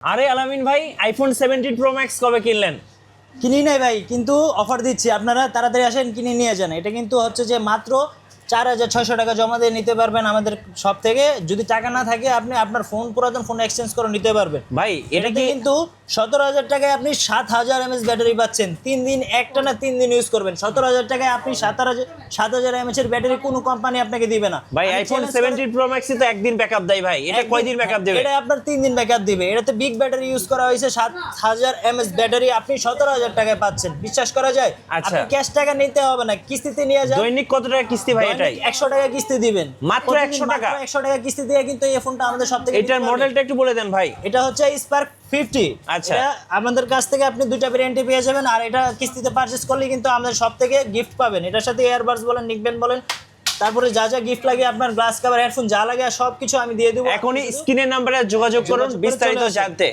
আরে আলামিন ভাই, আইফোন 17 প্রো ম্যাক্স কবে কিনলেন? কিনি নাই ভাই, কিন্তু অফার দিচ্ছি, আপনারা তাড়াতাড়ি আসেন কিনে নিয়ে যান। এটা কিন্তু হচ্ছে যে মাত্র 4,600 টাকা জমা দিয়ে নিতে পারবেন আমাদের সব থেকে। যদি টাকা না থাকে আপনি আপনার পুরাতন ফোন এক্সচেঞ্জ করে নিতে পারবেন ভাই এটা এটাতে কি কিন্তু 17,000 টাকায় আপনি 7,000 mAh ব্যাটারি পাচ্ছেন। 3 দিন একটানা 3 দিন ইউজ করবেন। 17,000 টাকায় আপনি 7,000 mAh এর ব্যাটারি কোনো কোম্পানি আপনাকে দিবে না ভাই আমি আইফোন challenge 17 প্রো ম্যাক্সই তো একদিন ব্যাকআপ দেয় ভাই, এটা কয়দিন ব্যাকআপ দেবে? এটা আপনার 3 দিন ব্যাকআপ দিবে। এটাতে বিগ ব্যাটারি ইউজ করা হয়েছে, 7,000 mAh ব্যাটারি আপনি 17,000 টাকায় পাচ্ছেন। বিশ্বাস করা যায়? আচ্ছা। আপনি ক্যাশ টাকা নিতে হবে না, কিস্তিতে নিয়ে যান। দৈনিক কত টাকা কিস্তি ভাই এটাই? 100 টাকা কিস্তি দিবেন। মাত্র 100 টাকা? 100 টাকা কিস্তি দিয়ে কিন্তু এই ফোনটা আমাদের সব থেকে এটার মডেলটা একটু বলে দেন ভাই। এটা হচ্ছে স্পার্ক 50। আচ্ছা। এটা আমাদের কাছ থেকে আপনি দুইটা ভেরিয়েন্টে পেয়ে যাবেন, আর এটা কিস্তিতে পারচেজ করলে কিন্তু আমাদের সব থেকে গিফট পাবেন। এটার সাথে এয়ারবাডস বলেন, নিকবেন্ড বলেন, তারপরে যা যা গিফট লাগে, আপনার গ্লাস কভার, হেডফোন যা লাগে সব কিছু আমি দিয়ে দেবো। এখনই স্ক্রিনের নাম্বারে যোগাযোগ করুন বিস্তারিত জানতে।